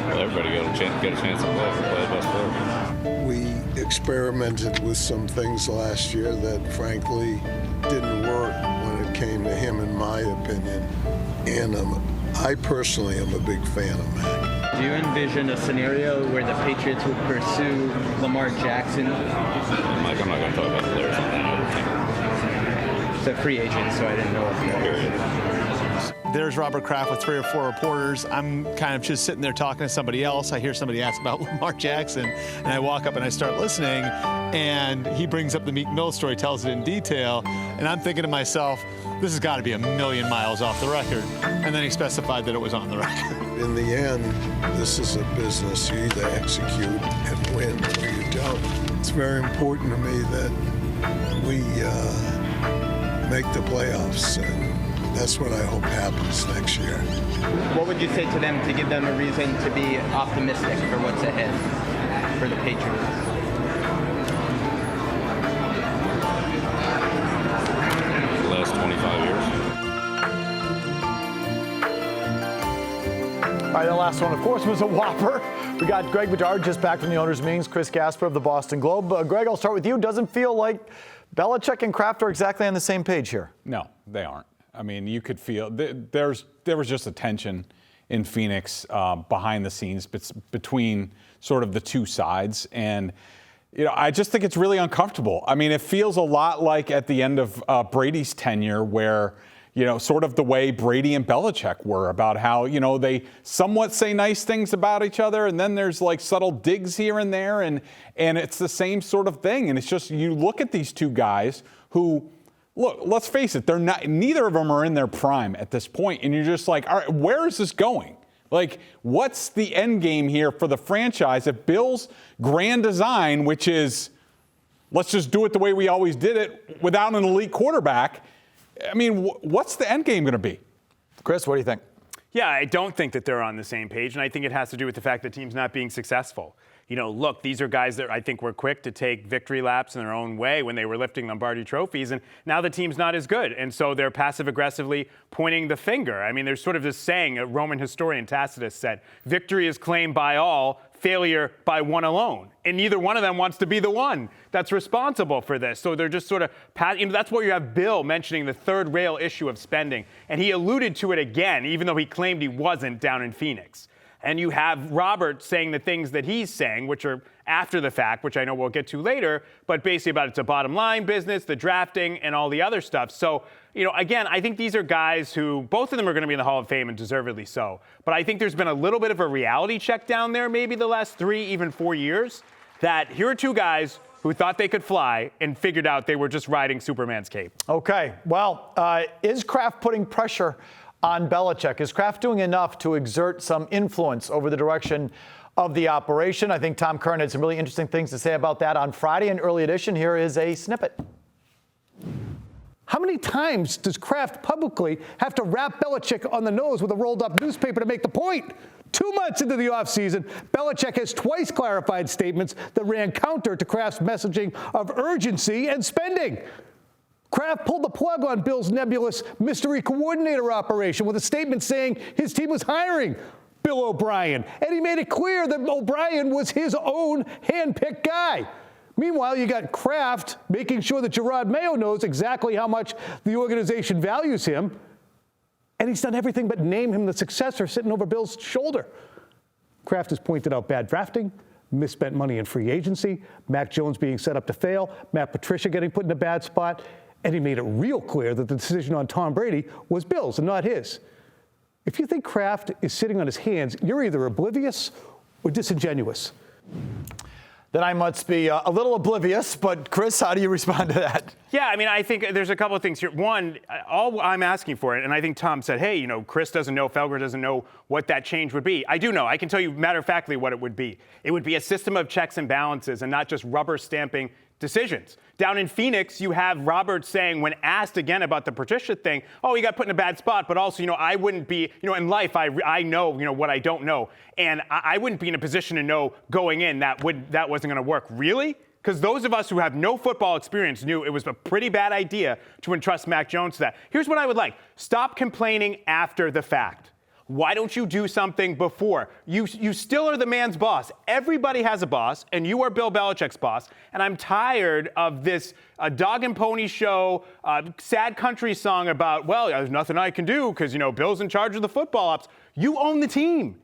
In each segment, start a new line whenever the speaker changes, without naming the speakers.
Well, everybody get a chance to play the best player.
We experimented with some things last year that, frankly, didn't work when it came to him, in my opinion. And I personally am a big fan of Mac.
Do you envision a scenario where the Patriots would pursue Lamar Jackson?
Mike, I'm not going to talk about the players on that.
It's a free agent, so I didn't know if
Period.
There's Robert Kraft with 3 or 4 reporters. I'm kind of just sitting there talking to somebody else. I hear somebody ask about Lamar Jackson, and I walk up and I start listening, and he brings up the Meek Mill story, tells it in detail, and I'm thinking to myself, this has got to be a million miles off the record. And then he specified that it was on the record.
In the end, this is a business. You either execute and win or you don't. It's very important to me that we make the playoffs, and that's what I hope happens next year.
What would you say to them to give them a reason to be optimistic for what's ahead for the Patriots?
The last 25 years.
All right, the last one, of course, was a whopper. We got Greg Bedard just back from the owners' meetings, Chris Gasper of the Boston Globe. Greg, I'll start with you. Doesn't feel like Belichick and Kraft are exactly on the same page here.
No, they aren't. I mean, you could feel there was just a tension in Phoenix behind the scenes between sort of the two sides. And, you know, I just think it's really uncomfortable. I mean, it feels a lot like at the end of Brady's tenure where, you know, sort of the way Brady and Belichick were about how, you know, they somewhat say nice things about each other and then there's like subtle digs here and there and it's the same sort of thing. And it's just, you look at these two guys who, look, let's face it, they're not, neither of them are in their prime at this point, and you're just like, all right, where is this going? Like, what's the end game here for the franchise if Bill's grand design, which is, let's just do it the way we always did it without an elite quarterback, I mean, what's the end game going to be?
Chris, what do you think?
Yeah, I don't think that they're on the same page, and I think it has to do with the fact that the team's not being successful. You know, look, these are guys that I think were quick to take victory laps in their own way when they were lifting Lombardi trophies, and now the team's not as good. And so they're passive-aggressively pointing the finger. I mean, there's sort of this saying, a Roman historian, Tacitus, said, victory is claimed by all, failure by one alone. And neither one of them wants to be the one that's responsible for this. So they're just sort of, that's where you have Bill mentioning the third rail issue of spending. And he alluded to it again, even though he claimed he wasn't down in Phoenix. And you have Robert saying the things that he's saying, which are after the fact, which I know we'll get to later, but basically about it's a bottom line business, the drafting, and all the other stuff. So, you know, again, I think these are guys who, both of them are going to be in the Hall of Fame, and deservedly so. But I think there's been a little bit of a reality check down there, maybe the last 3, even 4 years, that here are two guys who thought they could fly and figured out they were just riding Superman's cape.
Okay, well, is Kraft putting pressure on Belichick? Is Kraft doing enough to exert some influence over the direction of the operation? I think Tom Curran had some really interesting things to say about that on Friday in Early Edition. Here is a snippet.
How many times does Kraft publicly have to rap Belichick on the nose with a rolled-up newspaper to make the point? 2 months into the offseason, Belichick has twice clarified statements that ran counter to Kraft's messaging of urgency and spending. Kraft pulled the plug on Bill's nebulous mystery coordinator operation with a statement saying his team was hiring Bill O'Brien, and he made it clear that O'Brien was his own hand-picked guy. Meanwhile, you got Kraft making sure that Gerard Mayo knows exactly how much the organization values him, and he's done everything but name him the successor sitting over Bill's shoulder. Kraft has pointed out bad drafting, misspent money in free agency, Mac Jones being set up to fail, Matt Patricia getting put in a bad spot, and he made it real clear that the decision on Tom Brady was Bill's and not his. If you think Kraft is sitting on his hands, you're either oblivious or disingenuous.
Then I must be a little oblivious, but Chris, how do you respond to that?
Yeah, I mean, I think there's a couple of things here. One, all I'm asking for, and I think Tom said, hey, you know, Chris doesn't know, Felger doesn't know what that change would be. I do know. I can tell you matter-of-factly what it would be. It would be a system of checks and balances and not just rubber stamping decisions. Down in Phoenix, you have Robert saying, when asked again about the Patricia thing, oh, he got put in a bad spot, but also, you know, I wouldn't be, you know, in life, I know, you know, what I don't know. And I wouldn't be in a position to know going in that wasn't going to work. Really? Because those of us who have no football experience knew it was a pretty bad idea to entrust Mac Jones to that. Here's what I would like. Stop complaining after the fact. Why don't you do something before? You still are the man's boss. Everybody has a boss, and you are Bill Belichick's boss. And I'm tired of this dog and pony show, sad country song about, well, there's nothing I can do because, Bill's in charge of the football ops. You own the team.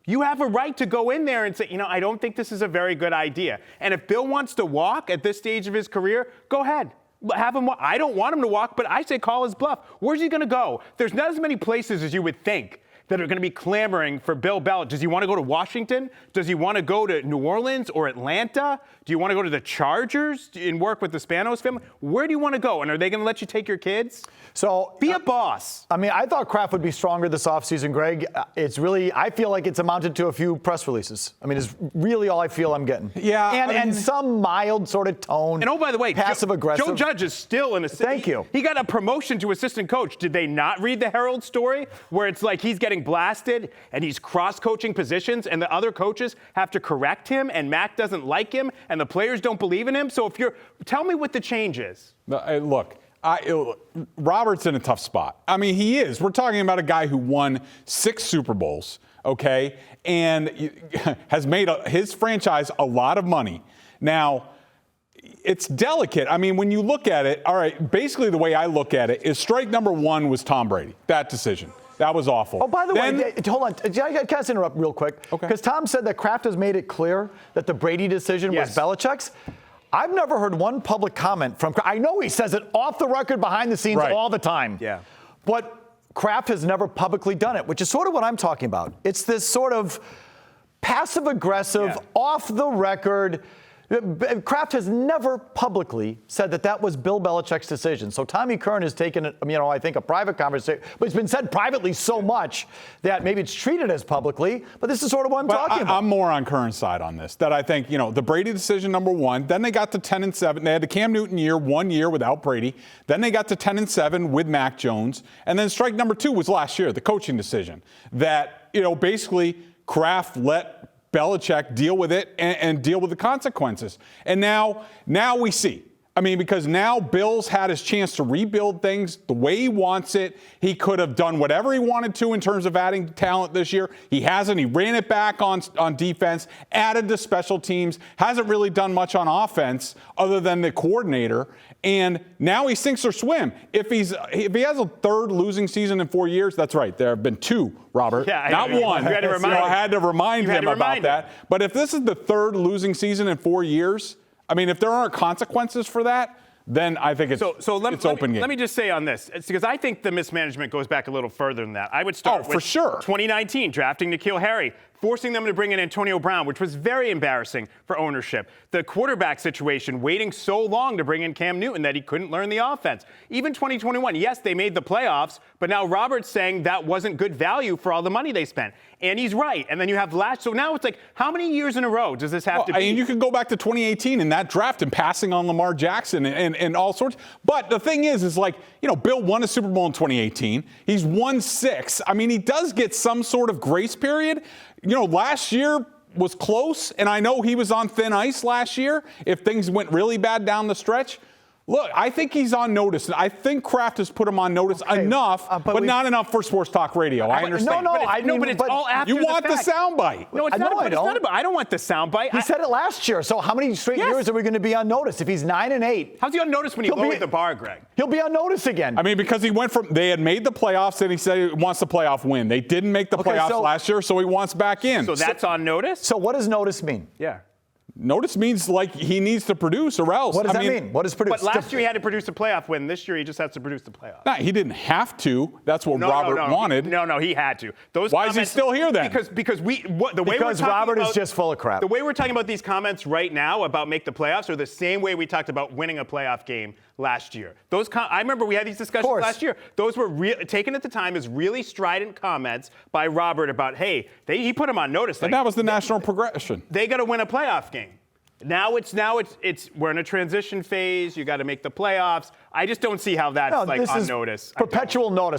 You have a right to go in there and say, I don't think this is a very good idea. And if Bill wants to walk at this stage of his career, go ahead. Have him walk. I don't want him to walk, but I say call his bluff. Where's he going to go? There's not as many places as you would think that are going to be clamoring for Bill Belichick. Does he want to go to Washington? Does he want to go to New Orleans or Atlanta? Do you want to go to the Chargers and work with the Spanos family? Where do you want to go? And are they going to let you take your kids?
So
be a boss.
I thought Kraft would be stronger this offseason, Greg. I feel like it's amounted to a few press releases. It's really all I feel I'm getting.
Yeah.
And some mild sort of tone.
And oh, by the way,
passive-aggressive.
Joe Judge is still an assistant.
Thank you.
He got a promotion to assistant coach. Did they not read the Herald story where it's like he's getting blasted and he's cross-coaching positions and the other coaches have to correct him and Mac doesn't like him and the players don't believe in him? So tell me what the change is.
Look, Robert's in a tough spot. He is. We're talking about a guy who won 6 Super Bowls, okay, and has made his franchise a lot of money. Now, it's delicate. When you look at it, all right, basically the way I look at it is strike number 1 was Tom Brady, that decision. That was awful.
Oh, by the way, hold on. Can I just interrupt real quick?
Okay.
Because Tom said that Kraft has made it clear that the Brady decision was Belichick's. I've never heard one public comment from Kraft. I know he says it off the record, behind the scenes all the time.
Yeah.
But Kraft has never publicly done it, which is sort of what I'm talking about. It's this sort of passive-aggressive, off the record. Kraft has never publicly said that was Bill Belichick's decision. So Tommy Kern has taken it, I think a private conversation, but it's been said privately so much that maybe it's treated as publicly, but this is sort of what I'm talking about.
I'm more on Kern's side on this, that I think, the Brady decision, number 1, then they got to 10-7. They had the Cam Newton year, 1 year without Brady. Then they got to 10-7 with Mac Jones. And then strike number 2 was last year, the coaching decision that, basically Kraft let Belichick deal with it and deal with the consequences. And now we see. Because now Bill's had his chance to rebuild things the way he wants it. He could have done whatever he wanted to in terms of adding talent this year. He hasn't. He ran it back on defense, added to special teams, hasn't really done much on offense other than the coordinator. And now he sinks or swim. If he has a 3rd losing season in 4 years, that's right. There have been 2, Robert. Not 1.
You had to remind
I had to remind him about that. But if this is the 3rd losing season in 4 years, if there aren't consequences for that, then I think it's open game.
Let me just say on this, it's because I think the mismanagement goes back a little further than that. I would start with
for sure.
2019, drafting N'Keal Harry, forcing them to bring in Antonio Brown, which was very embarrassing for ownership. The quarterback situation, waiting so long to bring in Cam Newton that he couldn't learn the offense. Even 2021, yes, they made the playoffs, but now Robert's saying that wasn't good value for all the money they spent. And he's right. And then you have so now it's like, how many years in a row does this have to be?
You can go back to 2018 in that draft and passing on Lamar Jackson and all sorts. But the thing is Bill won a Super Bowl in 2018. He's won 6. He does get some sort of grace period. Last year was close, and I know he was on thin ice last year if things went really bad down the stretch. Look, I think he's on notice. I think Kraft has put him on notice enough, but not enough for sports talk radio. I understand.
But it's all after
you want the soundbite.
No, it's not. I don't. I don't want the soundbite.
He said it last year. So how many straight years are we going to be on notice? If he's 9-8,
how's he on notice when he lowered the bar, Greg?
He'll be on notice again.
Because he went they had made the playoffs, and he said he wants the playoff win. They didn't make the playoffs last year, so he wants back in.
So that's on notice?
So what does notice mean?
Yeah.
Notice means like he needs to produce or else.
What does that mean? What does produce?
But last year he had to produce a playoff win. This year he just has to produce the playoff.
No, he didn't have to. That's what Robert wanted.
No, he had to.
Why is he still here then?
Because
Robert is just full of crap.
The way we're talking about these comments right now about make the playoffs are the same way we talked about winning a playoff game last year. I remember we had these discussions last year. Those were taken at the time as really strident comments by Robert about, hey, he put him on notice.
And that was the national progression.
They got to win a playoff game. Now it's we're in a transition phase. You got to make the playoffs. I just don't see how that's on notice.
Perpetual notice.